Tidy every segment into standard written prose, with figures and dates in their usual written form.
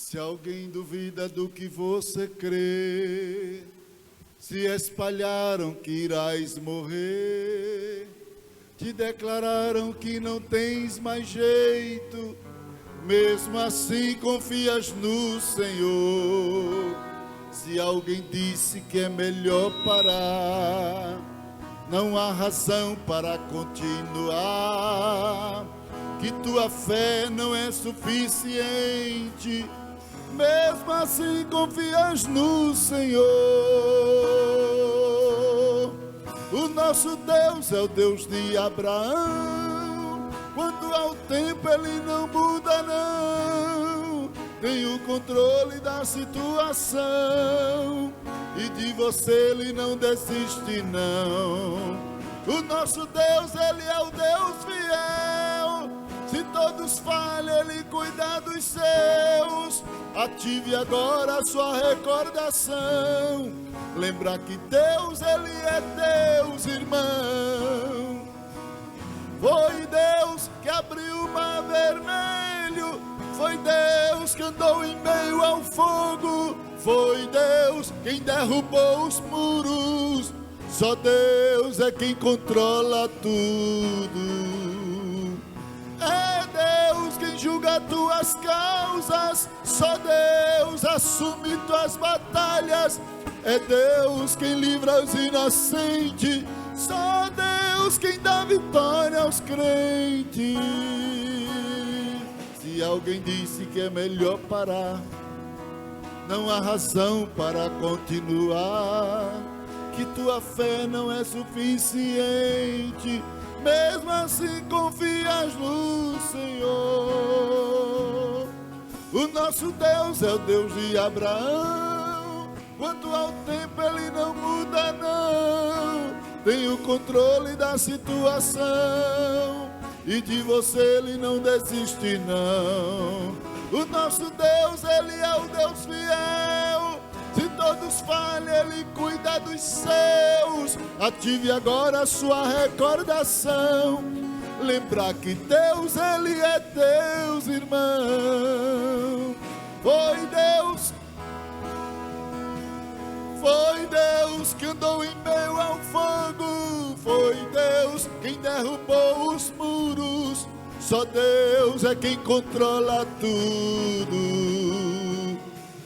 Se alguém duvida do que você crê, se espalharam que irás morrer, te declararam que não tens mais jeito, mesmo assim confias no Senhor. Se alguém disse que é melhor parar, não há razão para continuar, que tua fé não é suficiente, mesmo assim confias no Senhor. O nosso Deus é o Deus de Abraão, quanto ao tempo ele não muda não, tem o controle da situação, e de você ele não desiste não. O nosso Deus, ele é o Deus fiel, se todos falham, ele cuida dos seus. Ative agora a sua recordação, lembra que Deus, ele é Deus, irmão. Foi Deus que abriu o mar vermelho, foi Deus que andou em meio ao fogo, foi Deus quem derrubou os muros. Só Deus é quem controla tudo. É Deus quem julga tuas causas, só Deus assume tuas batalhas. É Deus quem livra os inocentes, só Deus quem dá vitória aos crentes. Se alguém disse que é melhor parar, não há razão para continuar, que tua fé não é suficiente, mesmo assim confias no Senhor. O nosso Deus é o Deus de Abraão, quanto ao tempo ele não muda não, tem o controle da situação, e de você ele não desiste não. O nosso Deus, ele é o Deus fiel, se todos falham, ele cuida dos seus. Ative agora a sua recordação, lembrar que Deus, ele é Deus, irmão. Foi Deus que andou em meio ao fogo, foi Deus quem derrubou os muros. Só Deus é quem controla tudo.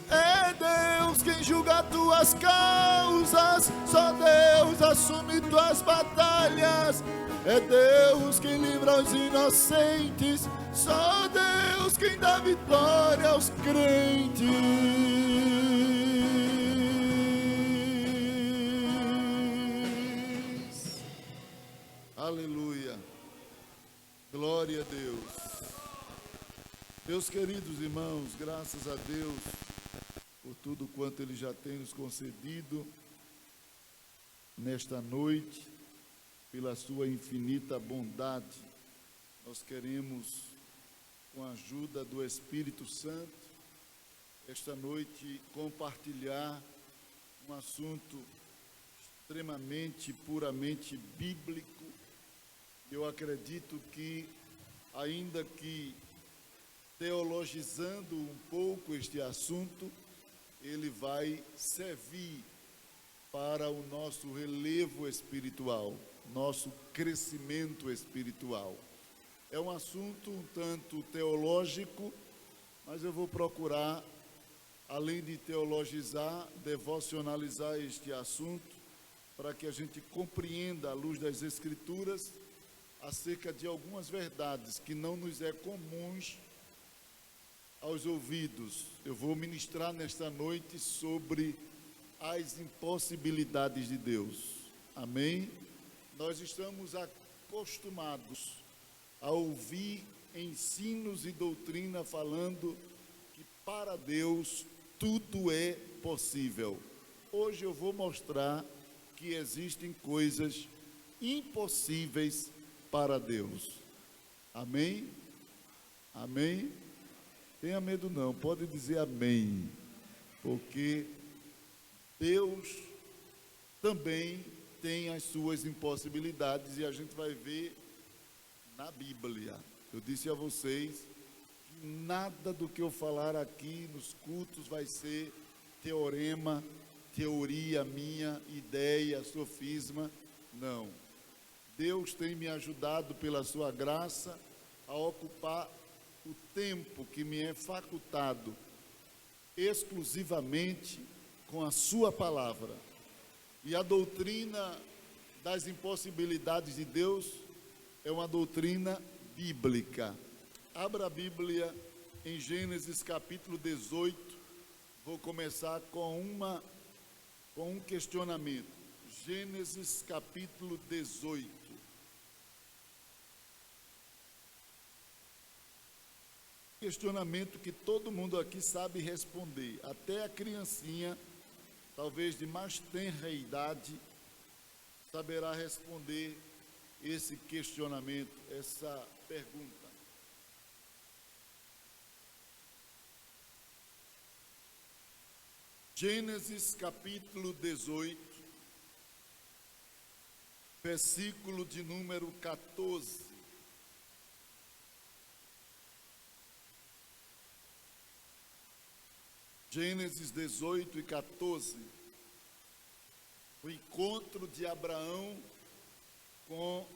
É Deus quem julga tuas causas, só Deus assume tuas batalhas. É Deus quem livra os inocentes, só Deus quem dá vitória aos crentes. Aleluia. Glória a Deus. Meus queridos irmãos, graças a Deus por tudo quanto Ele já tem nos concedido nesta noite, pela sua infinita bondade. Nós queremos, com a ajuda do Espírito Santo, esta noite compartilhar um assunto extremamente, puramente bíblico. Eu acredito que, ainda que teologizando um pouco este assunto, ele vai servir para o nosso relevo espiritual, nosso crescimento espiritual. É um assunto um tanto teológico, mas eu vou procurar, além de teologizar, devocionalizar este assunto, para que a gente compreenda, à luz das Escrituras, acerca de algumas verdades que não nos é comuns aos ouvidos. Eu vou ministrar nesta noite sobre as impossibilidades de Deus. Amém? Nós estamos acostumados a ouvir ensinos e doutrina falando que para Deus tudo é possível. Hoje eu vou mostrar que existem coisas impossíveis para Deus. Amém? Amém? Tenha medo não, pode dizer amém, porque Deus também tem as suas impossibilidades, e a gente vai ver na Bíblia. Eu disse a vocês que nada do que eu falar aqui nos cultos vai ser teorema, teoria minha, ideia, sofisma. Não. Deus tem me ajudado pela sua graça a ocupar o tempo que me é facultado exclusivamente com a sua palavra. E a doutrina das impossibilidades de Deus é uma doutrina bíblica. Abra a Bíblia em Gênesis capítulo 18. Vou começar com um questionamento. Gênesis capítulo 18. Questionamento que todo mundo aqui sabe responder, até a criancinha, talvez de mais tenra idade, saberá responder esse questionamento, essa pergunta. Gênesis capítulo 18, versículo de número 14. Gênesis 18 e 14. O encontro de Abraão com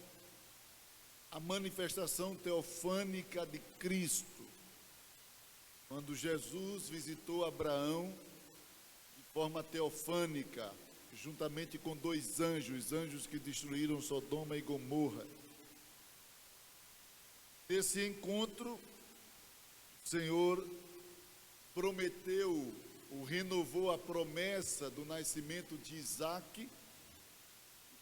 a manifestação teofânica de Cristo. Quando Jesus visitou Abraão de forma teofânica, juntamente com dois anjos, anjos que destruíram Sodoma e Gomorra. Nesse encontro, o Senhor prometeu, ou renovou a promessa do nascimento de Isaque.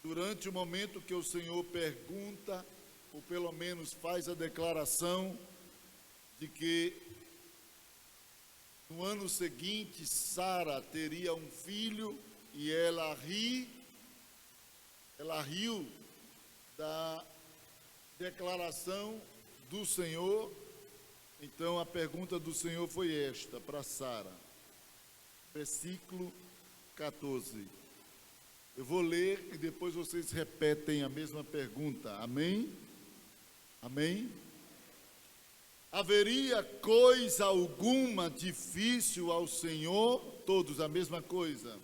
Durante o momento que o Senhor pergunta, ou pelo menos faz a declaração, de que no ano seguinte Sara teria um filho, e ela riu da declaração do Senhor. Então a pergunta do Senhor foi esta para Sara, versículo 14. Eu vou ler e depois vocês repetem a mesma pergunta. Amém? Amém? Haveria coisa alguma difícil ao Senhor? Todos a mesma coisa.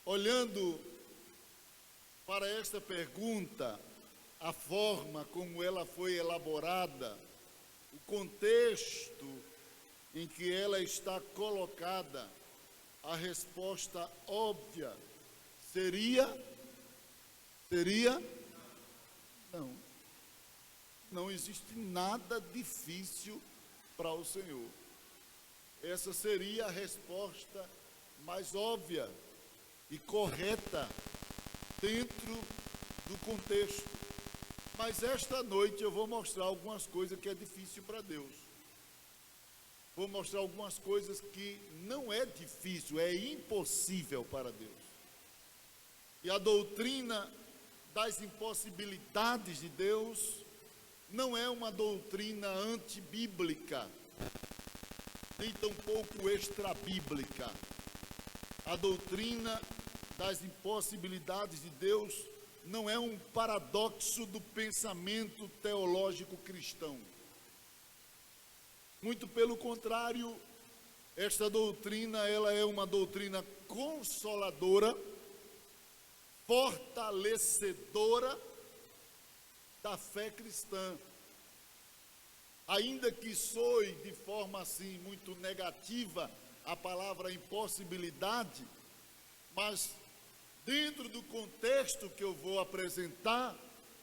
Olhando para esta pergunta, a forma como ela foi elaborada, o contexto em que ela está colocada, a resposta óbvia seria não. Não existe nada difícil para o Senhor. Essa seria a resposta mais óbvia e correta dentro do contexto. Mas esta noite eu vou mostrar algumas coisas que é difícil para Deus. Vou mostrar algumas coisas que não é difícil, é impossível para Deus. E a doutrina das impossibilidades de Deus não é uma doutrina antibíblica, nem tampouco extrabíblica. A doutrina das impossibilidades de Deus não é um paradoxo do pensamento teológico cristão. Muito pelo contrário, esta doutrina, ela é uma doutrina consoladora, fortalecedora da fé cristã. Ainda que soe de forma assim muito negativa a palavra impossibilidade, mas dentro do contexto que eu vou apresentar,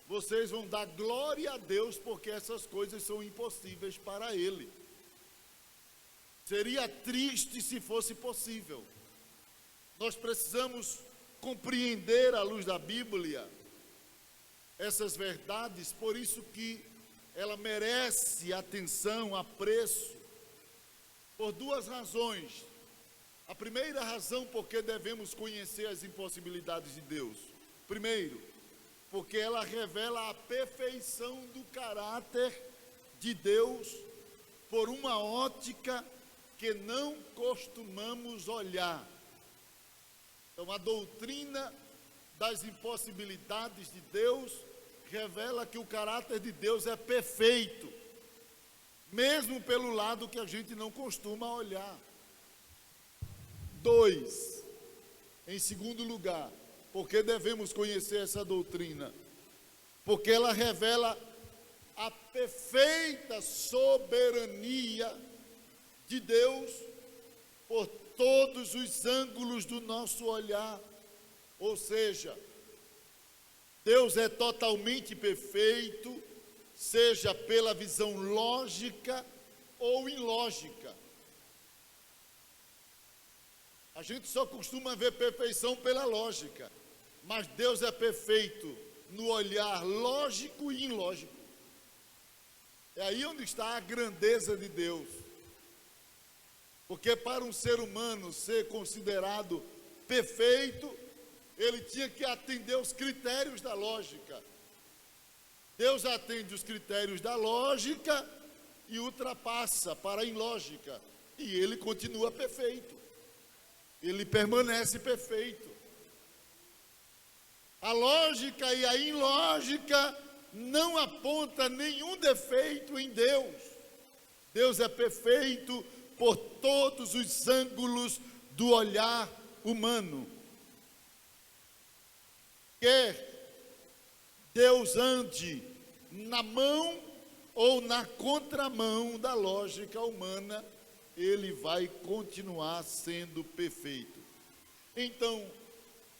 vocês vão dar glória a Deus, porque essas coisas são impossíveis para Ele. Seria triste se fosse possível. Nós precisamos compreender à luz da Bíblia essas verdades, por isso que ela merece atenção, apreço, por duas razões. A primeira razão porque devemos conhecer as impossibilidades de Deus. Primeiro, porque ela revela a perfeição do caráter de Deus por uma ótica que não costumamos olhar. Então, a doutrina das impossibilidades de Deus revela que o caráter de Deus é perfeito, mesmo pelo lado que a gente não costuma olhar. 2, em segundo lugar, porque devemos conhecer essa doutrina? Porque ela revela a perfeita soberania de Deus por todos os ângulos do nosso olhar. Ou seja, Deus é totalmente perfeito, seja pela visão lógica ou ilógica. A gente só costuma ver perfeição pela lógica, mas Deus é perfeito no olhar lógico e ilógico. É aí onde está a grandeza de Deus. Porque para um ser humano ser considerado perfeito, ele tinha que atender os critérios da lógica. Deus atende os critérios da lógica e ultrapassa para a ilógica. E ele continua perfeito. Ele permanece perfeito. A lógica e a ilógica não apontam nenhum defeito em Deus. Deus é perfeito por todos os ângulos do olhar humano. Quer Deus ande na mão ou na contramão da lógica humana, ele vai continuar sendo perfeito. Então,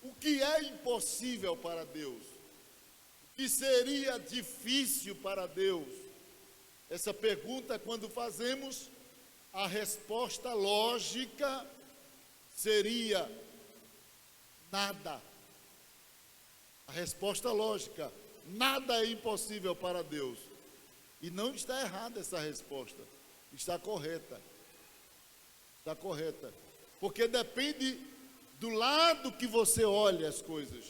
o que é impossível para Deus? O que seria difícil para Deus? Essa pergunta, quando fazemos, a resposta lógica seria nada. A resposta lógica, nada é impossível para Deus. E não está errada essa resposta, está correta. Está correta. Porque depende do lado que você olha as coisas.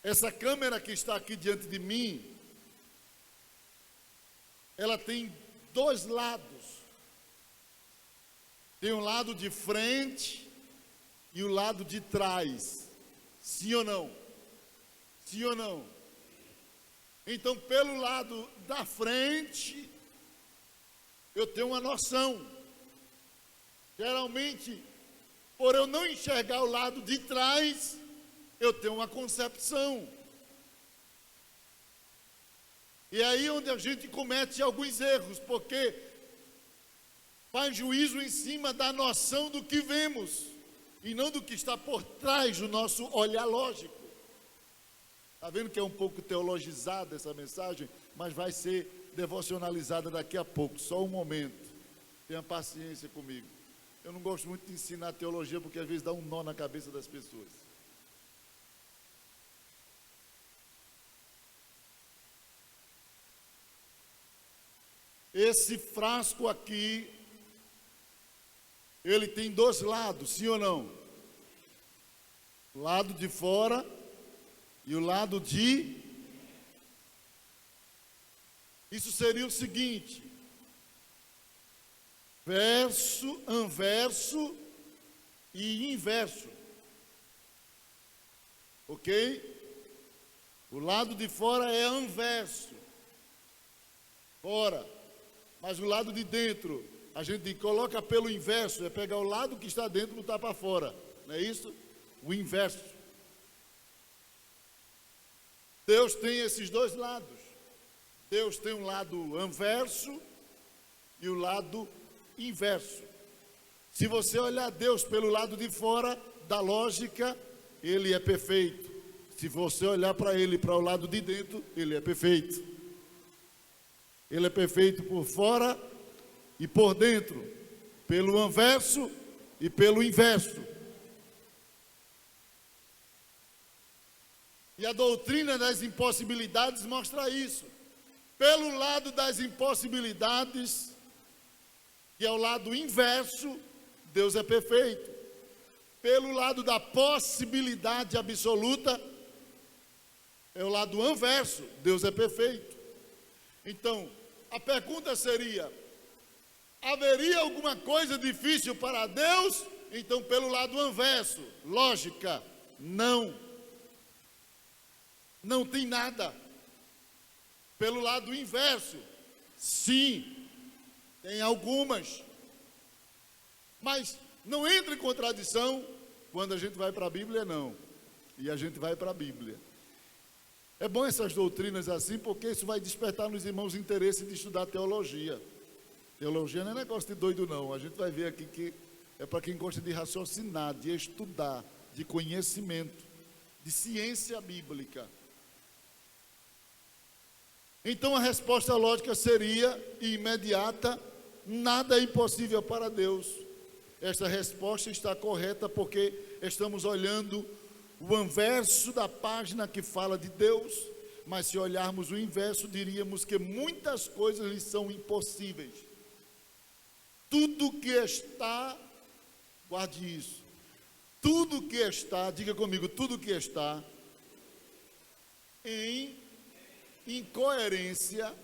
Essa câmera que está aqui diante de mim, ela tem dois lados. Tem um lado de frente e o lado de trás. Sim ou não? Sim ou não? Então, pelo lado da frente, eu tenho uma noção. Geralmente, por eu não enxergar o lado de trás, eu tenho uma concepção. E é aí onde a gente comete alguns erros, porque faz juízo em cima da noção do que vemos, e não do que está por trás do nosso olhar lógico. Está vendo que é um pouco teologizada essa mensagem, mas vai ser devocionalizada daqui a pouco, só um momento. Tenha paciência comigo. Eu não gosto muito de ensinar teologia, porque às vezes dá um nó na cabeça das pessoas. Esse frasco aqui, ele tem dois lados, sim ou não? O lado de fora e o lado de... Isso seria o seguinte: verso, anverso e inverso. Ok? O lado de fora é anverso. Fora. Mas o lado de dentro, a gente coloca pelo inverso, é pegar o lado que está dentro e botar para fora. Não é isso? O inverso. Deus tem esses dois lados. Deus tem um lado anverso e o lado inverso. Se você olhar Deus pelo lado de fora, da lógica, ele é perfeito. Se você olhar para ele para o lado de dentro, ele é perfeito. Ele é perfeito por fora e por dentro, pelo anverso e pelo inverso. E a doutrina das impossibilidades mostra isso. Pelo lado das impossibilidades, que é o lado inverso, Deus é perfeito. Pelo lado da possibilidade absoluta, é o lado anverso, Deus é perfeito. Então, a pergunta seria: haveria alguma coisa difícil para Deus? Então, pelo lado inverso, lógica, não tem nada. Pelo lado inverso, sim, tem algumas. Mas não entra em contradição quando a gente vai para a Bíblia, não. E a gente vai para a Bíblia. É bom essas doutrinas assim, porque isso vai despertar nos irmãos interesse de estudar teologia. Teologia não é negócio de doido, não. A gente vai ver aqui que é para quem gosta de raciocinar, de estudar, de conhecimento, de ciência bíblica. Então a resposta lógica seria imediata: nada é impossível para Deus. Esta resposta está correta porque estamos olhando o anverso da página que fala de Deus, mas se olharmos o inverso, diríamos que muitas coisas lhe são impossíveis. Tudo que está, guarde isso, tudo que está, diga comigo, tudo que está em incoerência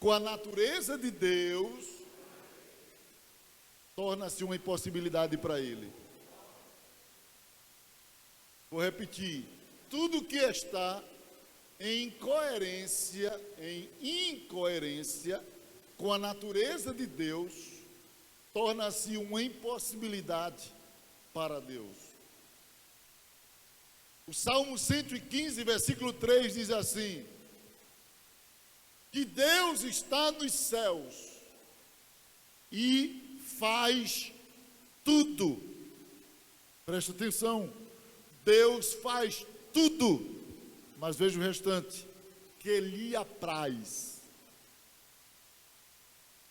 com a natureza de Deus, torna-se uma impossibilidade para ele. Vou repetir: tudo que está em incoerência com a natureza de Deus, torna-se uma impossibilidade para Deus. O Salmo 115, versículo 3 diz assim: que Deus está nos céus e faz tudo. Presta atenção, Deus faz tudo, mas veja o restante: que lhe apraz.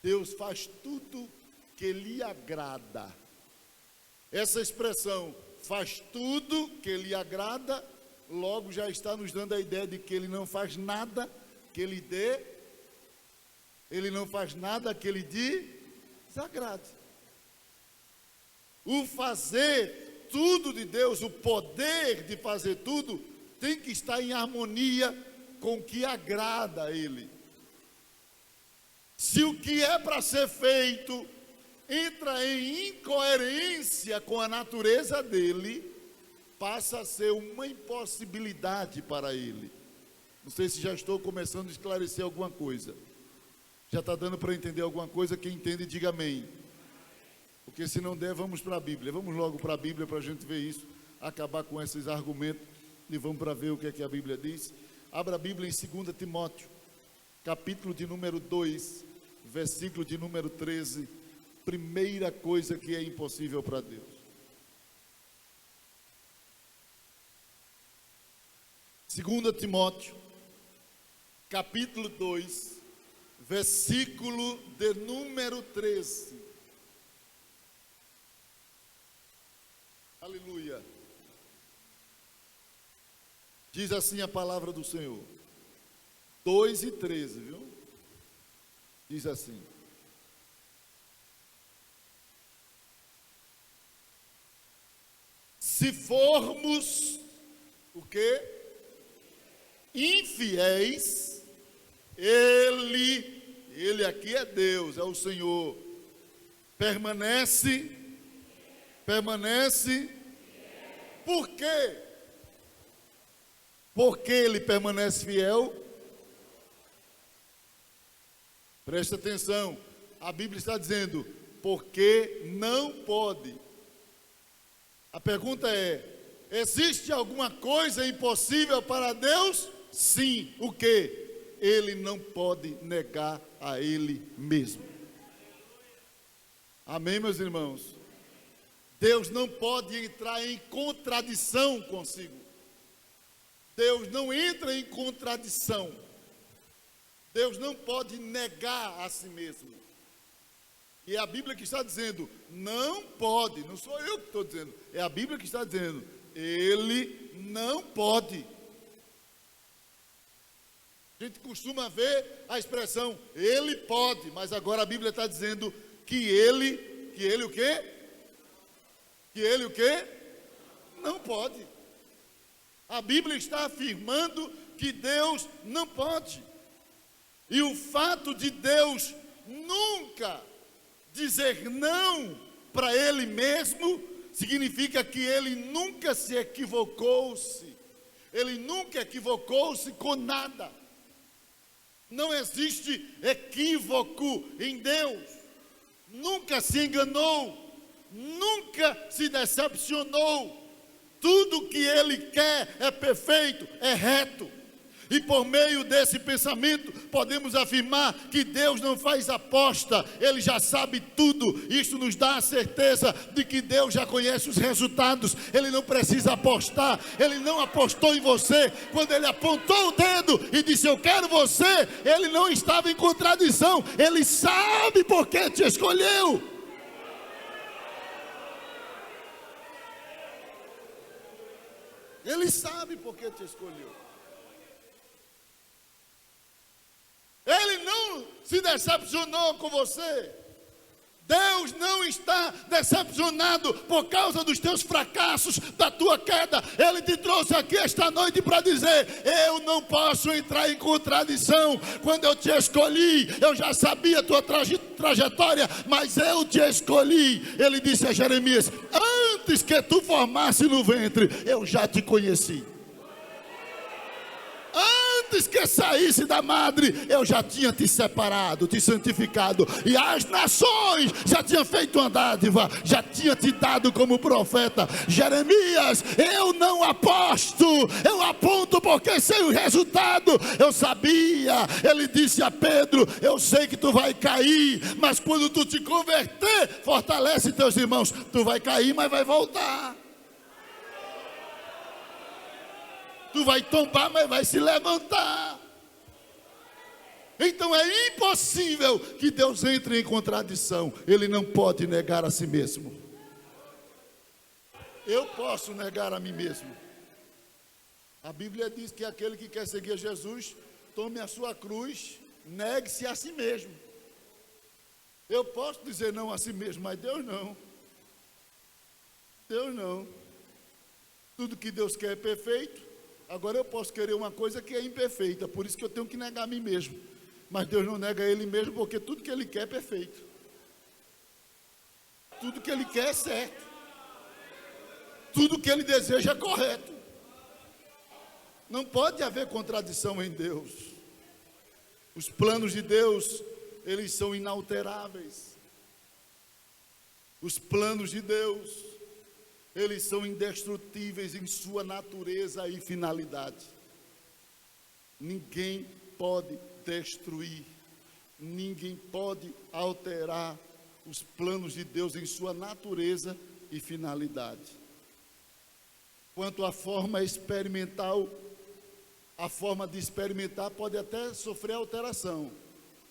Deus faz tudo que lhe agrada. Essa expressão, faz tudo que lhe agrada, logo já está nos dando a ideia de que ele não faz nada que lhe dê, ele não faz nada que lhe desagrade. O fazer tudo de Deus, o poder de fazer tudo, tem que estar em harmonia com o que agrada a ele. Se o que é para ser feito entra em incoerência com a natureza dele, passa a ser uma impossibilidade para ele. Não sei se já estou começando a esclarecer alguma coisa. Já está dando para entender alguma coisa? Quem entende, diga amém. Porque se não der, vamos para a Bíblia. Vamos logo para a Bíblia para a gente ver isso, acabar com esses argumentos e vamos para ver o que é que a Bíblia diz. Abra a Bíblia em 2 Timóteo, capítulo de número 2, versículo de número 13. Primeira coisa que é impossível para Deus. 2 Timóteo, capítulo 2, versículo de número 13. Aleluia. Diz assim a palavra do Senhor. 2 e 13, viu? Diz assim: se formos o quê? Infiéis, ele aqui é Deus, é o Senhor, permanece, por quê? Porque ele permanece fiel. Presta atenção, a Bíblia está dizendo, porque não pode. A pergunta é: existe alguma coisa impossível para Deus? Sim. O quê? Ele não pode negar a Ele mesmo. Amém, meus irmãos? Deus não pode entrar em contradição consigo. Deus não entra em contradição. Deus não pode negar a si mesmo. E é a Bíblia que está dizendo, não pode, não sou eu que estou dizendo, é a Bíblia que está dizendo, ele não pode. A gente costuma ver a expressão, ele pode, mas agora a Bíblia está dizendo que ele o quê? Que ele o quê? Não pode. A Bíblia está afirmando que Deus não pode. E o fato de Deus nunca dizer não para ele mesmo, significa que ele nunca se equivocou-se. Ele nunca equivocou-se com nada. Não existe equívoco em Deus. Nunca se enganou, nunca se decepcionou. Tudo que Ele quer é perfeito, é reto. E por meio desse pensamento, podemos afirmar que Deus não faz aposta, Ele já sabe tudo. Isso nos dá a certeza de que Deus já conhece os resultados. Ele não precisa apostar, Ele não apostou em você. Quando Ele apontou o dedo e disse, eu quero você, Ele não estava em contradição. Ele sabe por que te escolheu. Ele sabe por que te escolheu. Ele não se decepcionou com você. Deus não está decepcionado por causa dos teus fracassos, da tua queda. Ele te trouxe aqui esta noite para dizer, eu não posso entrar em contradição. Quando eu te escolhi, eu já sabia a tua trajetória, mas eu te escolhi. Ele disse a Jeremias, antes que tu formasse no ventre, eu já te conheci. Antes que saísse da madre, eu já tinha te separado, te santificado, e as nações já tinha feito uma dádiva, já tinha te dado como profeta. Jeremias, eu não aposto, eu aponto porque sei o resultado. Eu sabia. Ele disse a Pedro, eu sei que tu vai cair, mas quando tu te converter, fortalece teus irmãos. Tu vai cair, mas vai voltar. Tu vai tombar, mas vai se levantar. Então é impossível que Deus entre em contradição. Ele não pode negar a si mesmo. Eu posso negar a mim mesmo. A Bíblia diz que aquele que quer seguir Jesus, tome a sua cruz, negue-se a si mesmo. Eu posso dizer não a si mesmo, mas Deus não. Deus não. Tudo que Deus quer é perfeito. Agora eu posso querer uma coisa que é imperfeita, por isso que eu tenho que negar a mim mesmo. Mas Deus não nega a Ele mesmo, porque tudo que Ele quer é perfeito. Tudo que Ele quer é certo. Tudo que Ele deseja é correto. Não pode haver contradição em Deus. Os planos de Deus, eles são inalteráveis. Os planos de Deus, eles são indestrutíveis em sua natureza e finalidade. Ninguém pode destruir, ninguém pode alterar os planos de Deus em sua natureza e finalidade. Quanto à forma experimental, a forma de experimentar pode até sofrer alteração,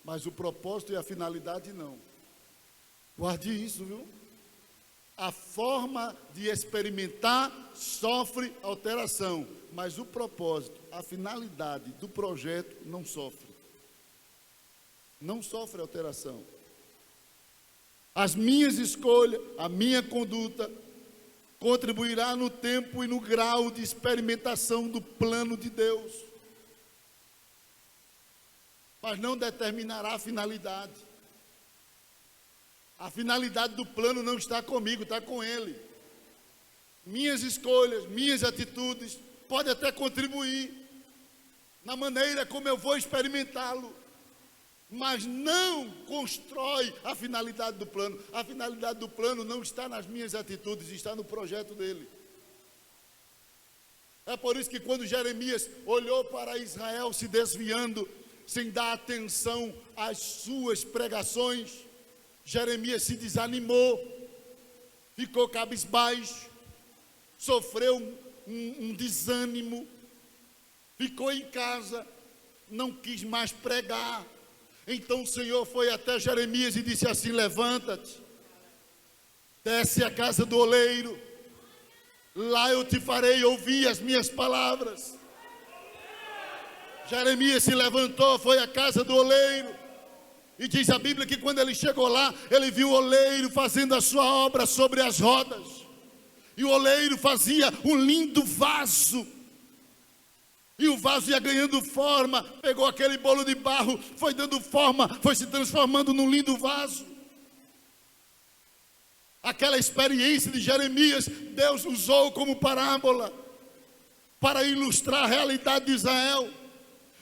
mas o propósito e a finalidade não. Guarde isso, viu? A forma de experimentar sofre alteração, mas o propósito, a finalidade do projeto não sofre. Não sofre alteração. As minhas escolhas, a minha conduta, contribuirá no tempo e no grau de experimentação do plano de Deus, mas não determinará a finalidade. A finalidade do plano não está comigo, está com Ele. Minhas escolhas, minhas atitudes podem até contribuir na maneira como eu vou experimentá-lo, mas não constrói a finalidade do plano. A finalidade do plano não está nas minhas atitudes, está no projeto dele. É por isso que quando Jeremias olhou para Israel se desviando, sem dar atenção às suas pregações, Jeremias se desanimou, ficou cabisbaixo, sofreu um desânimo, ficou em casa, não quis mais pregar. Então o Senhor foi até Jeremias e disse assim: levanta-te, desce à casa do oleiro, lá eu te farei ouvir as minhas palavras. Jeremias se levantou, foi à casa do oleiro, e diz a Bíblia que quando ele chegou lá, ele viu o oleiro fazendo a sua obra sobre as rodas, e o oleiro fazia um lindo vaso, e o vaso ia ganhando forma, pegou aquele bolo de barro, foi dando forma, foi se transformando num lindo vaso. Aquela experiência de Jeremias, Deus usou como parábola para ilustrar a realidade de Israel.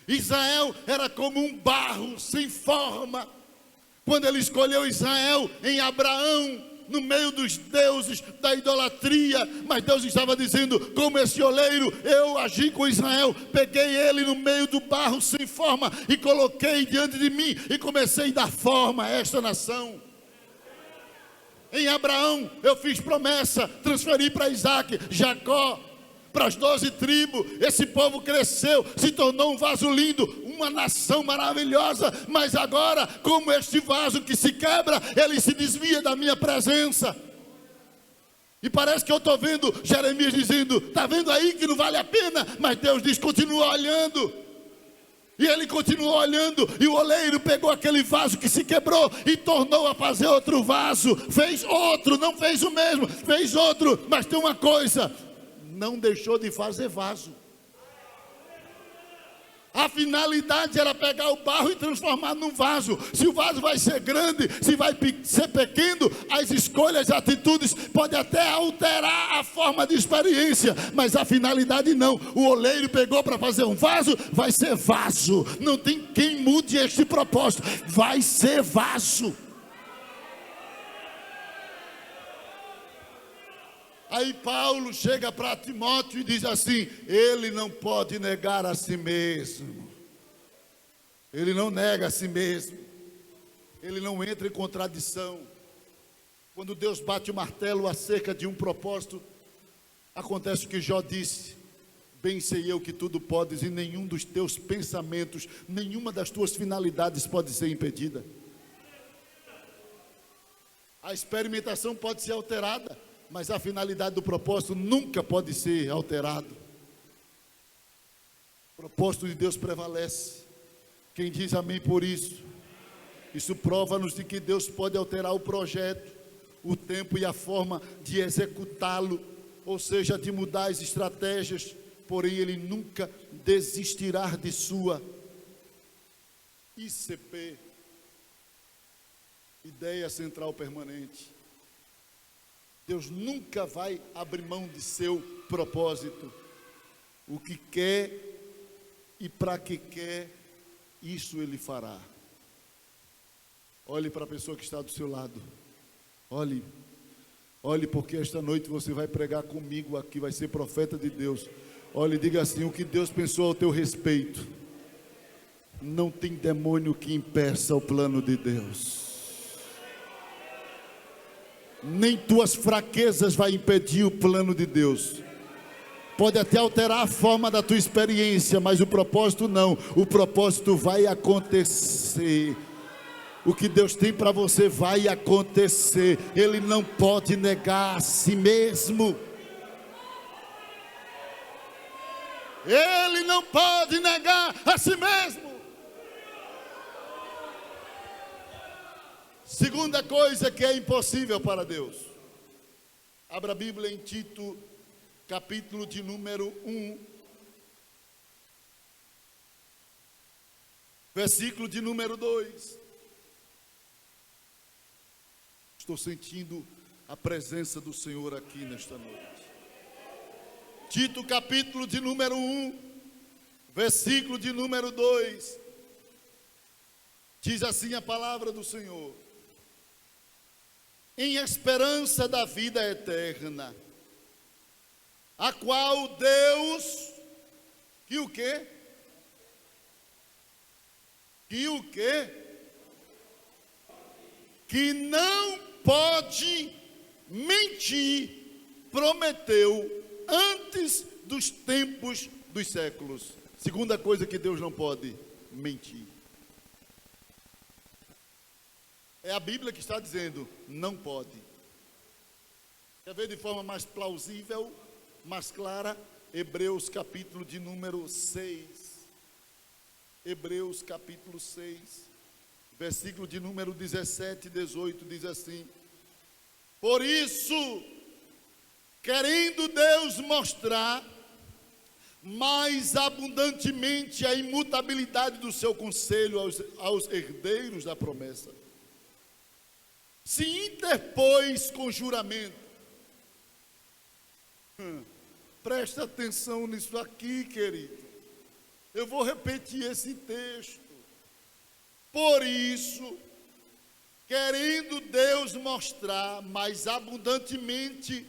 Israel era como um barro sem forma. Quando ele escolheu Israel em Abraão, no meio dos deuses da idolatria, mas Deus estava dizendo: como esse oleiro, eu agi com Israel, peguei ele no meio do barro sem forma e coloquei diante de mim e comecei a dar forma a esta nação. Em Abraão eu fiz promessa, transferi para Isaac, Jacó, para as 12 tribos. Esse povo cresceu, se tornou um vaso lindo, uma nação maravilhosa. Mas agora, como este vaso que se quebra, ele se desvia da minha presença. E parece que eu estou vendo Jeremias dizendo: está vendo aí que não vale a pena? Mas Deus diz: continua olhando. E ele continuou olhando, e o oleiro pegou aquele vaso que se quebrou e tornou a fazer outro vaso. Fez outro, não fez o mesmo, fez outro. Mas tem uma coisa: não deixou de fazer vaso. A finalidade era pegar o barro e transformar num vaso. Se o vaso vai ser grande, se vai ser pequeno, as escolhas, as atitudes podem até alterar a forma de experiência, mas a finalidade não. O oleiro pegou para fazer um vaso, vai ser vaso. Não tem quem mude este propósito, vai ser vaso. Aí Paulo chega para Timóteo e diz assim: ele não pode negar a si mesmo. Ele não nega a si mesmo. Ele não entra em contradição. Quando Deus bate o martelo acerca de um propósito, acontece o que Jó disse: bem sei eu que tudo podes, e nenhum dos teus pensamentos, nenhuma das tuas finalidades pode ser impedida. A experimentação pode ser alterada, mas a finalidade do propósito nunca pode ser alterado. O propósito de Deus prevalece. Quem diz amém por isso? Isso prova-nos de que Deus pode alterar o projeto, o tempo e a forma de executá-lo, ou seja, de mudar as estratégias, porém Ele nunca desistirá de sua ICP, Ideia Central Permanente. Deus nunca vai abrir mão de seu propósito. O que quer e para que quer, isso Ele fará. Olhe para a pessoa que está do seu lado. Olhe, porque esta noite você vai pregar comigo aqui, vai ser profeta de Deus. Olhe e diga assim: o que Deus pensou ao teu respeito, não tem demônio que impeça o plano de Deus. Nem tuas fraquezas vai impedir o plano de Deus. Pode até alterar a forma da tua experiência, mas o propósito não. O propósito vai acontecer. O que Deus tem para você vai acontecer. Ele não pode negar a si mesmo. Ele não pode negar a si mesmo. Segunda coisa que é impossível para Deus. Abra a Bíblia em Tito, capítulo de número 1, versículo de número 2. Estou sentindo a presença do Senhor aqui nesta noite. Tito, capítulo de número 1, versículo de número 2. Diz assim a palavra do Senhor: em esperança da vida eterna, a qual Deus, que o quê? Que o quê? Que não pode mentir, prometeu antes dos tempos dos séculos. Segunda coisa que Deus não pode: mentir. É a Bíblia que está dizendo: não pode. Quer ver de forma mais plausível, mais clara? Hebreus capítulo de número 6. Hebreus capítulo 6, versículo de número 17 e 18, diz assim: por isso, querendo Deus mostrar mais abundantemente a imutabilidade do seu conselho aos herdeiros da promessa, se interpôs com juramento. Presta atenção nisso aqui, querido. Eu vou repetir esse texto. Por isso, querendo Deus mostrar mais abundantemente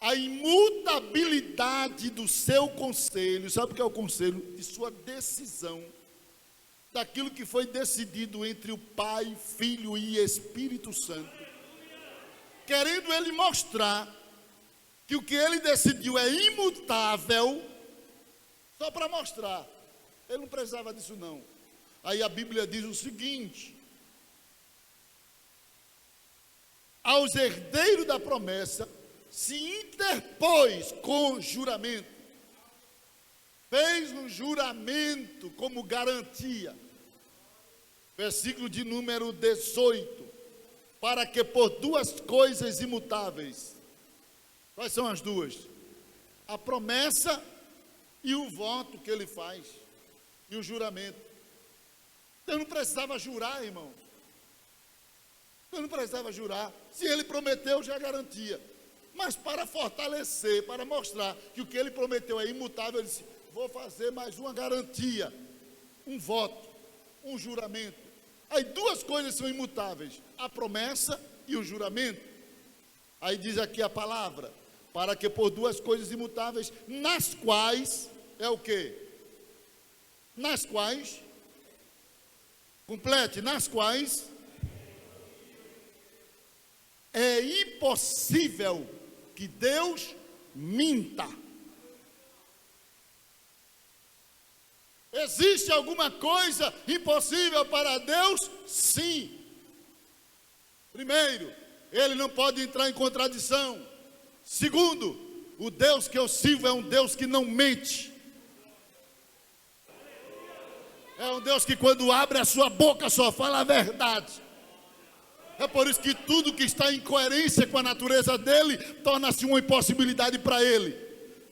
a imutabilidade do seu conselho, sabe o que é o conselho? De sua decisão, daquilo que foi decidido entre o Pai, Filho e Espírito Santo. Querendo ele mostrar que o que ele decidiu é imutável, só para mostrar. Ele não precisava disso não. Aí a Bíblia diz o seguinte: aos herdeiros da promessa se interpôs com juramento, fez um juramento como garantia. Versículo de número 18, para que por duas coisas imutáveis. Quais são as duas? A promessa e o voto que ele faz, e o juramento. Deus não precisava jurar, irmão. Deus não precisava jurar. Se ele prometeu, já é garantia. Mas para fortalecer, para mostrar que o que ele prometeu é imutável, ele disse: vou fazer mais uma garantia, um voto, um juramento. Aí duas coisas são imutáveis: a promessa e o juramento. Aí diz aqui a palavra: para que por duas coisas imutáveis, nas quais, é o quê? Nas quais, complete, nas quais é impossível que Deus minta. Existe alguma coisa impossível para Deus? Sim. Primeiro, ele não pode entrar em contradição. Segundo, o Deus que eu sirvo é um Deus que não mente. É um Deus que quando abre a sua boca só fala a verdade. É por isso que tudo que está em coerência com a natureza dele torna-se uma impossibilidade para ele.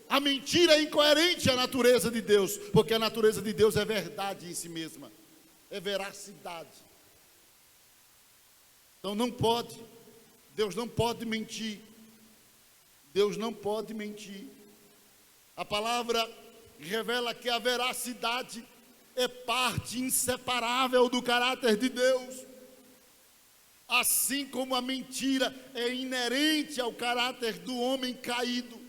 A mentira é incoerente à natureza de Deus, porque a natureza de Deus é verdade em si mesma, é veracidade. Então não pode, Deus não pode mentir. Deus não pode mentir. A palavra revela que a veracidade é parte inseparável do caráter de Deus. Assim como a mentira é inerente ao caráter do homem caído.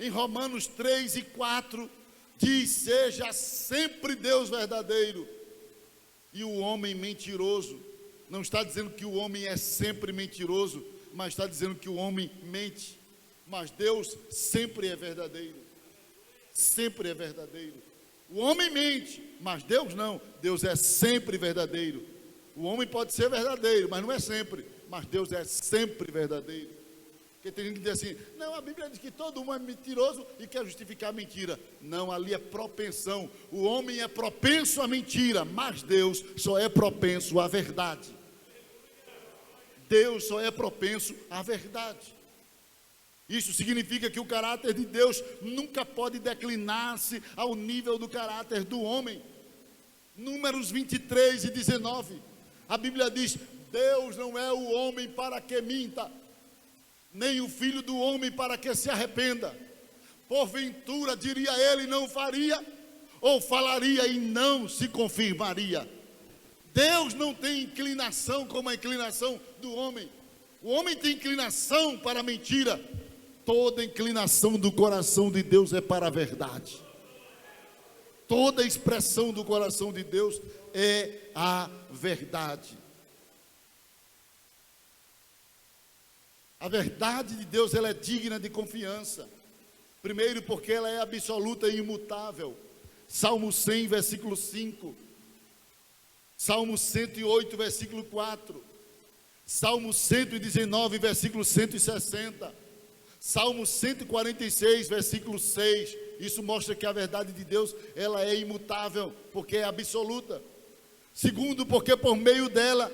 Em Romanos 3 e 4 diz: seja sempre Deus verdadeiro e o homem mentiroso. Não está dizendo que o homem é sempre mentiroso, mas está dizendo que o homem mente. Mas Deus sempre é verdadeiro. Sempre é verdadeiro. O homem mente, mas Deus não. Deus é sempre verdadeiro. O homem pode ser verdadeiro, mas não é sempre. Mas Deus é sempre verdadeiro. Porque tem gente que diz assim: não, a Bíblia diz que todo mundo é mentiroso e quer justificar a mentira. Não, ali é propensão. O homem é propenso à mentira, mas Deus só é propenso à verdade. Deus só é propenso à verdade. Isso significa que o caráter de Deus nunca pode declinar-se ao nível do caráter do homem. Números 23 e 19, a Bíblia diz: Deus não é o homem para que minta, nem o filho do homem para que se arrependa. Porventura, diria ele, não faria, ou falaria e não se confirmaria. Deus não tem inclinação como a inclinação do homem. O homem tem inclinação para a mentira. Toda inclinação do coração de Deus é para a verdade. Toda expressão do coração de Deus é a verdade. A verdade de Deus, ela é digna de confiança. Primeiro, porque ela é absoluta e imutável. Salmo 100, versículo 5. Salmo 108, versículo 4. Salmo 119, versículo 160. Salmo 146, versículo 6. Isso mostra que a verdade de Deus, ela é imutável, porque é absoluta. Segundo, porque por meio dela,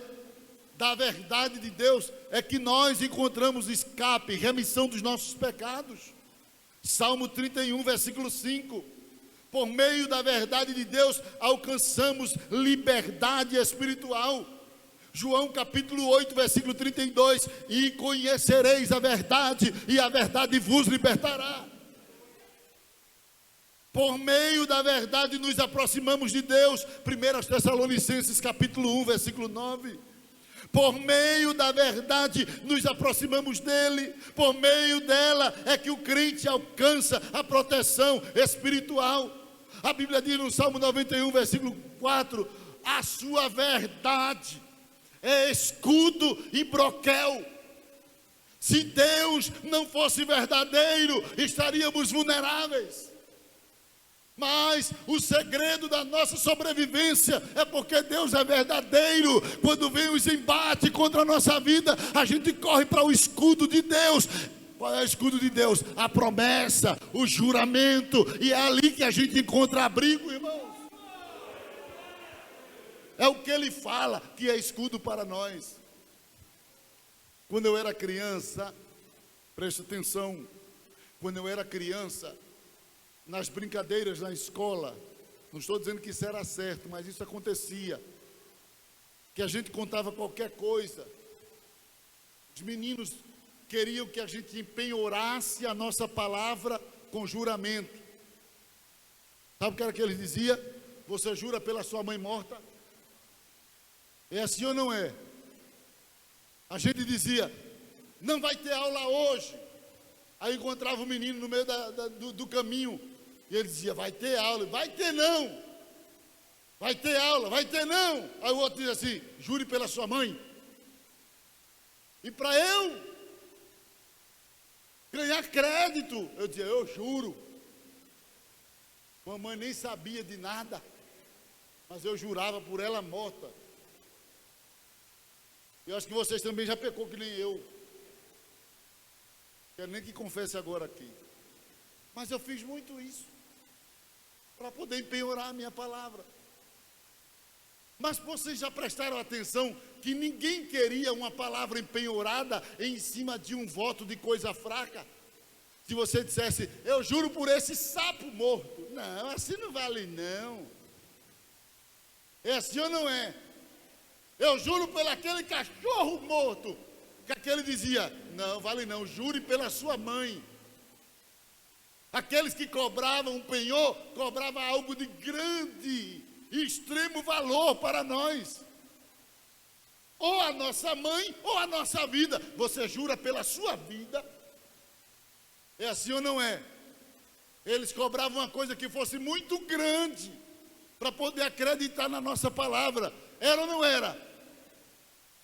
da verdade de Deus, é que nós encontramos escape, remissão dos nossos pecados. Salmo 31, versículo 5. Por meio da verdade de Deus, alcançamos liberdade espiritual. João capítulo 8, versículo 32, e conhecereis a verdade, e a verdade vos libertará. Por meio da verdade nos aproximamos de Deus. 1 Tessalonicenses capítulo 1, versículo 9. Por meio da verdade nos aproximamos dele. Por meio dela é que o crente alcança a proteção espiritual. A Bíblia diz no Salmo 91, versículo 4, a sua verdade é escudo e broquel. Se Deus não fosse verdadeiro, estaríamos vulneráveis. Mas o segredo da nossa sobrevivência é porque Deus é verdadeiro. Quando vem os embates contra a nossa vida, a gente corre para o escudo de Deus. Qual é o escudo de Deus? A promessa, o juramento. E é ali que a gente encontra abrigo, irmãos. É o que ele fala que é escudo para nós. Quando eu era criança, preste atenção, quando eu era criança, nas brincadeiras na escola, não estou dizendo que isso era certo, mas isso acontecia, que a gente contava qualquer coisa, os meninos queriam que a gente empenhorasse a nossa palavra com juramento. Sabe o que era que eles diziam? Você jura pela sua mãe morta? É assim ou não é? A gente dizia, não vai ter aula hoje. Aí encontrava o menino no meio do caminho, e ele dizia, vai ter aula. Vai ter não. Vai ter aula, vai ter não. Aí o outro dizia assim, jure pela sua mãe. E para eu ganhar crédito, eu dizia, eu juro. Mamãe nem sabia de nada, mas eu jurava por ela morta. Eu acho que vocês também já pecou que nem eu. Quero nem que confesse agora aqui. Mas eu fiz muito isso, para poder empenhorar a minha palavra. Mas vocês já prestaram atenção que ninguém queria uma palavra empenhorada em cima de um voto de coisa fraca? Se você dissesse, eu juro por esse sapo morto. Não, assim não vale não. É assim ou não é? Eu juro por aquele cachorro morto. Que aquele dizia, não, vale não, jure pela sua mãe. Aqueles que cobravam um penhor, cobravam algo de grande e extremo valor para nós. Ou a nossa mãe, ou a nossa vida. Você jura pela sua vida? É assim ou não é? Eles cobravam uma coisa que fosse muito grande, para poder acreditar na nossa palavra. Era ou não era?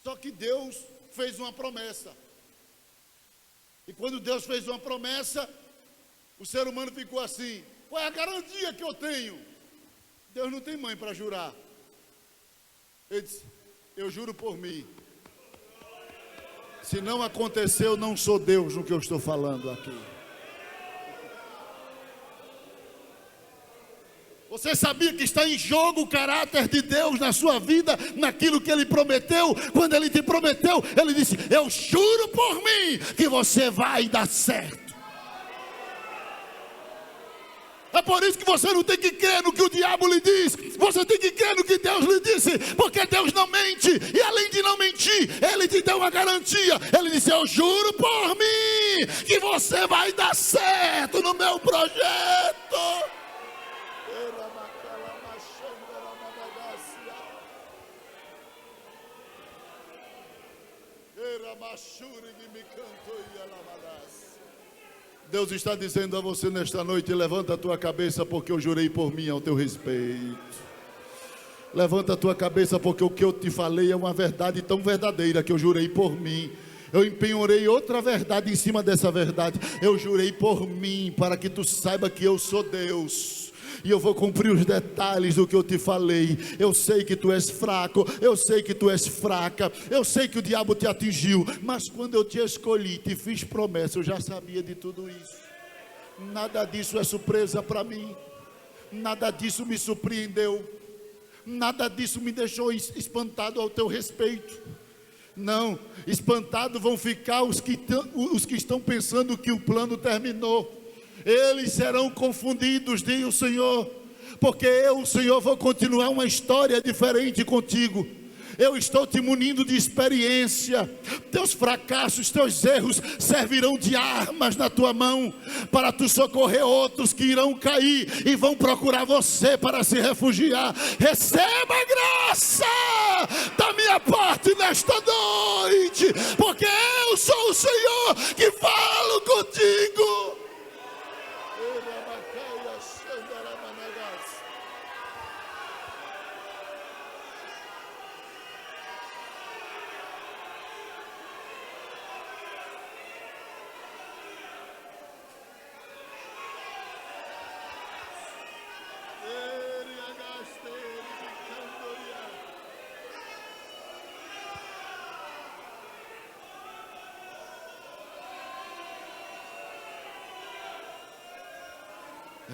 Só que Deus fez uma promessa. E quando Deus fez uma promessa, o ser humano ficou assim, qual é a garantia que eu tenho? Deus não tem mãe para jurar. Ele disse, eu juro por mim. Se não aconteceu, não sou Deus no que eu estou falando aqui. Você sabia que está em jogo o caráter de Deus na sua vida, naquilo que Ele prometeu? Quando Ele te prometeu, Ele disse, eu juro por mim que você vai dar certo. É por isso que você não tem que crer no que o diabo lhe diz. Você tem que crer no que Deus lhe disse. Porque Deus não mente. E além de não mentir, Ele te deu uma garantia. Ele disse, eu juro por mim que você vai dar certo no meu projeto. Deus está dizendo a você nesta noite, levanta a tua cabeça porque eu jurei por mim ao teu respeito. Levanta a tua cabeça porque o que eu te falei é uma verdade tão verdadeira que eu jurei por mim. Eu empenhorei outra verdade em cima dessa verdade. Eu jurei por mim para que tu saiba que eu sou Deus. E eu vou cumprir os detalhes do que eu te falei. Eu sei que tu és fraco, eu sei que tu és fraca, eu sei que o diabo te atingiu, mas quando eu te escolhi, te fiz promessa, eu já sabia de tudo isso. Nada disso é surpresa para mim. Nada disso me surpreendeu. Nada disso me deixou espantado ao teu respeito. Não, espantado vão ficar os que estão pensando que o plano terminou. Eles serão confundidos, diz o Senhor, porque eu, o Senhor, vou continuar uma história diferente contigo. Eu estou te munindo de experiência. Teus fracassos, teus erros servirão de armas na tua mão para tu socorrer outros que irão cair e vão procurar você para se refugiar. Receba a graça da minha parte nesta noite, porque eu sou o Senhor que falo contigo.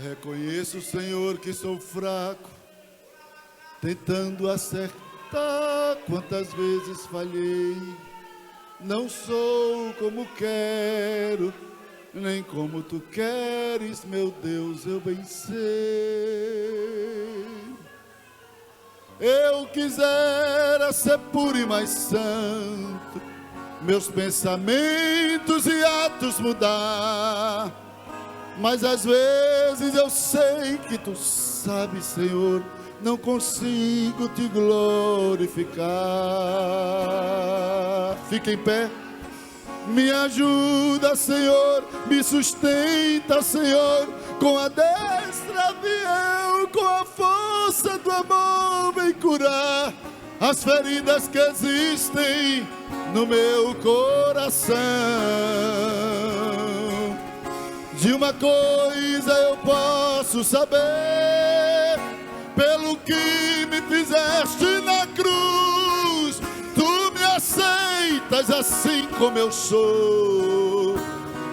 Reconheço, Senhor, que sou fraco, tentando acertar quantas vezes falhei. Não sou como quero, nem como tu queres, meu Deus, eu bem sei. Eu quisera ser puro e mais santo, meus pensamentos e atos mudar. Mas às vezes eu sei que tu sabes, Senhor, não consigo te glorificar. Fica em pé. Me ajuda, Senhor, me sustenta, Senhor, com a destra fiel, com a força do amor, vem curar as feridas que existem no meu coração. De uma coisa eu posso saber, pelo que me fizeste na cruz, tu me aceitas assim como eu sou,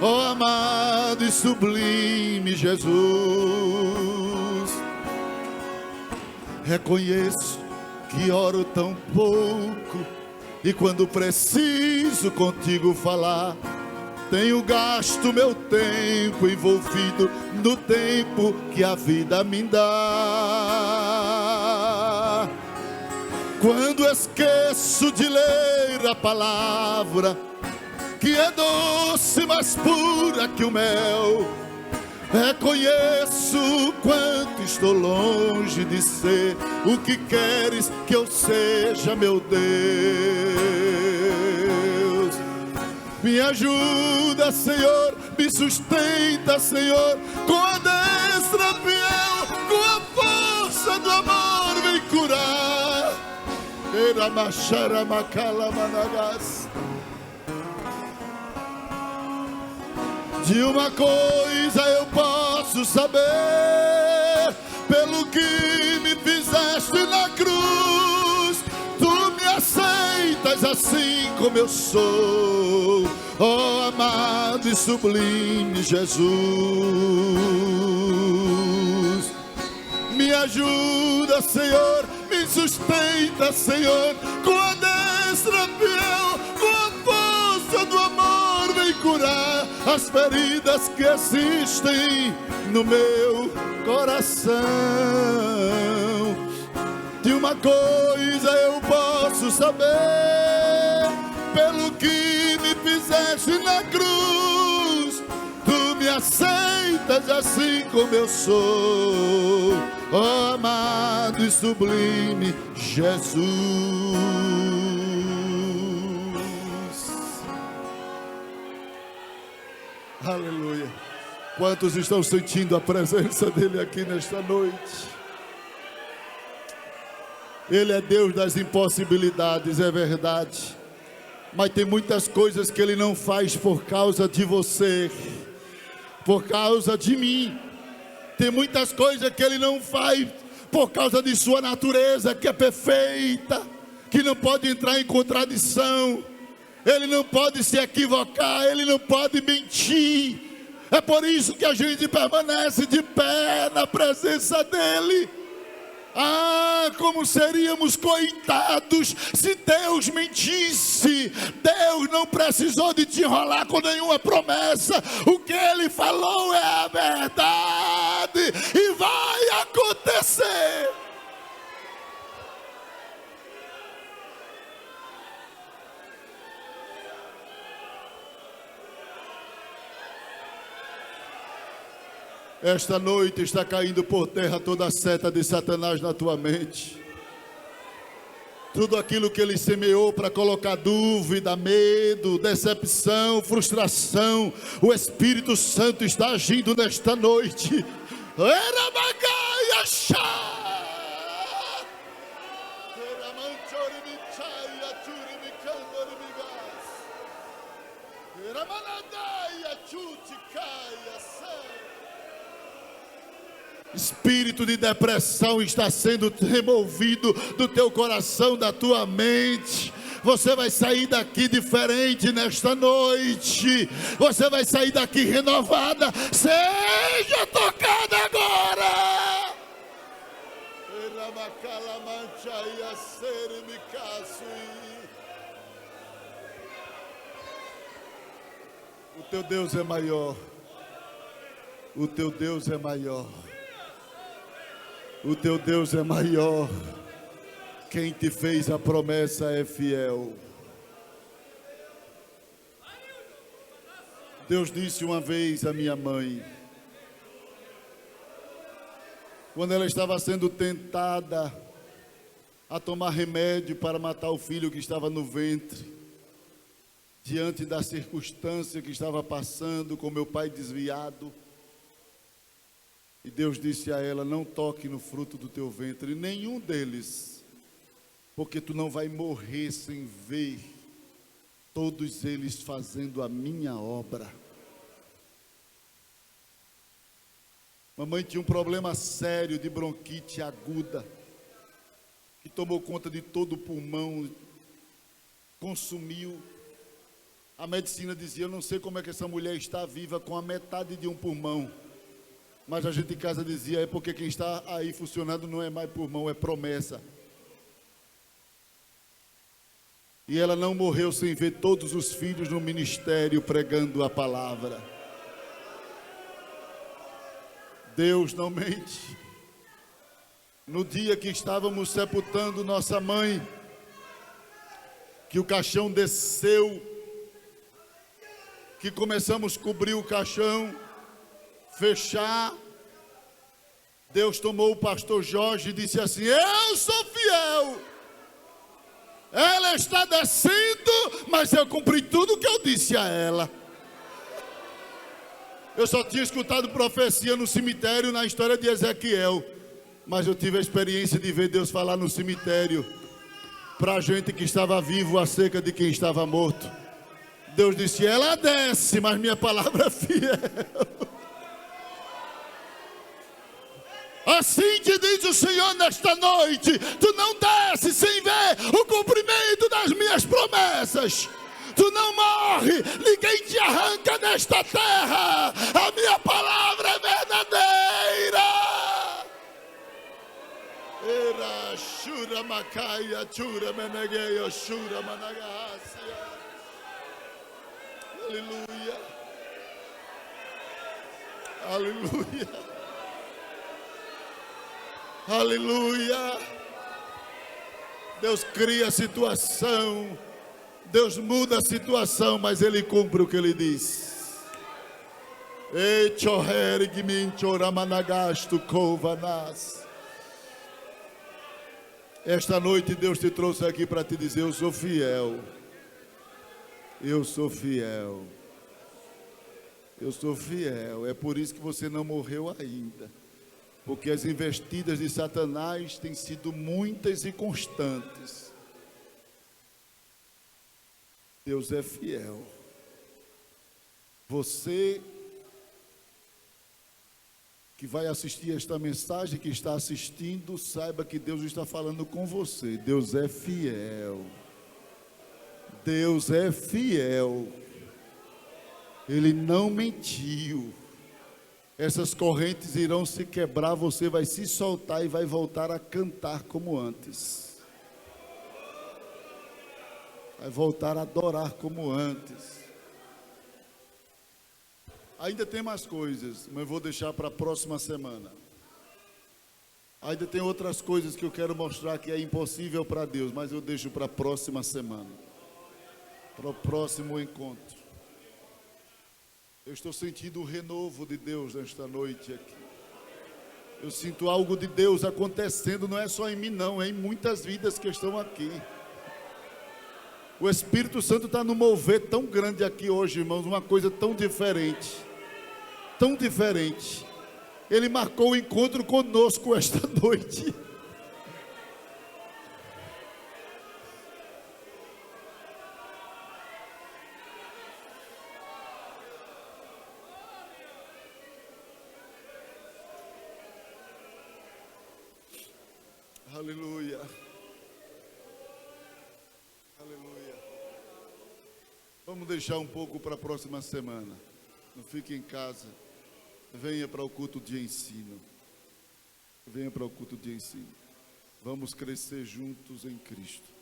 ó amado e sublime Jesus. Reconheço que oro tão pouco, e quando preciso contigo falar, tenho gasto meu tempo envolvido no tempo que a vida me dá. Quando esqueço de ler a palavra, que é doce, mais pura que o mel, reconheço o quanto estou longe de ser o que queres que eu seja, meu Deus. Me ajuda, Senhor, me sustenta, Senhor, com a destra fiel, com a força do amor, vem curar. De uma coisa eu posso saber, pelo que me fizeste na cruz, tu me aceitas assim como eu sou, ó amado e sublime Jesus. Me ajuda, Senhor, me sustenta, Senhor, com a destra fiel, com a força do amor, vem curar as feridas que existem no meu coração. De uma coisa eu posso saber, pelo que me fizeste na cruz, tu me aceitas assim como eu sou, ó amado e sublime Jesus. Aleluia. Quantos estão sentindo a presença dele aqui nesta noite? Ele é Deus das impossibilidades, é verdade. Mas tem muitas coisas que Ele não faz por causa de você, por causa de mim. Tem muitas coisas que Ele não faz por causa de sua natureza, que é perfeita, que não pode entrar em contradição. Ele não pode se equivocar, Ele não pode mentir. É por isso que a gente permanece de pé na presença dEle. Ah, como seríamos coitados se Deus mentisse. Deus não precisou de te enrolar com nenhuma promessa. O que Ele falou é a verdade e vai acontecer. Esta noite está caindo por terra toda a seta de Satanás na tua mente. Tudo aquilo que ele semeou para colocar dúvida, medo, decepção, frustração, o Espírito Santo está agindo nesta noite. Espírito de depressão está sendo removido do teu coração, da tua mente. Você vai sair daqui diferente nesta noite. Você vai sair daqui renovada. Seja tocada agora. O teu Deus é maior. O teu Deus é maior. O teu Deus é maior. Quem te fez a promessa é fiel. Deus disse uma vez à minha mãe, quando ela estava sendo tentada a tomar remédio para matar o filho que estava no ventre, diante da circunstância que estava passando com meu pai desviado, e Deus disse a ela: não toque no fruto do teu ventre, nenhum deles, porque tu não vai morrer sem ver todos eles fazendo a minha obra. Mamãe tinha um problema sério de bronquite aguda, que tomou conta de todo o pulmão, consumiu. A medicina dizia: eu não sei como é que essa mulher está viva com a metade de um pulmão. Mas a gente em casa dizia: é porque quem está aí funcionando não é mais pulmão, é promessa. E ela não morreu sem ver todos os filhos no ministério pregando a palavra. Deus não mente. No dia que estávamos sepultando nossa mãe, que o caixão desceu, que começamos a cobrir o caixão, fechar, Deus tomou o pastor Jorge e disse assim: eu sou fiel. Ela está descendo, mas eu cumpri tudo o que eu disse a ela. Eu só tinha escutado profecia no cemitério, na história de Ezequiel, mas eu tive a experiência de ver Deus falar no cemitério para a gente que estava vivo acerca de quem estava morto. Deus disse: ela desce, mas minha palavra é fiel. Assim te diz o Senhor nesta noite: tu não desce sem ver o cumprimento das minhas promessas. Tu não morre, ninguém te arranca desta terra. A minha palavra é verdadeira. Era shura macaia, chura menegueia, shura managacia. Aleluia. Aleluia. Aleluia. Deus cria a situação, Deus muda a situação, mas Ele cumpre o que Ele diz. Esta noite Deus te trouxe aqui para te dizer: eu sou fiel. Eu sou fiel. Eu sou fiel. É por isso que você não morreu ainda. Porque as investidas de Satanás têm sido muitas e constantes. Deus é fiel. Você que vai assistir esta mensagem, que está assistindo, saiba que Deus está falando com você. Deus é fiel. Deus é fiel. Ele não mentiu. Essas correntes irão se quebrar, você vai se soltar e vai voltar a cantar como antes. Vai voltar a adorar como antes. Ainda tem mais coisas, mas eu vou deixar para a próxima semana. Ainda tem outras coisas que eu quero mostrar que é impossível para Deus, mas eu deixo para a próxima semana, para o próximo encontro. Eu estou sentindo o renovo de Deus nesta noite aqui. Eu sinto algo de Deus acontecendo, não é só em mim não, é em muitas vidas que estão aqui. O Espírito Santo está no mover tão grande aqui hoje, irmãos, uma coisa tão diferente. Tão diferente. Ele marcou o encontro conosco esta noite. Aleluia. Aleluia. Vamos deixar um pouco para a próxima semana. Não fique em casa. Venha para o culto de ensino. Venha para o culto de ensino. Vamos crescer juntos em Cristo.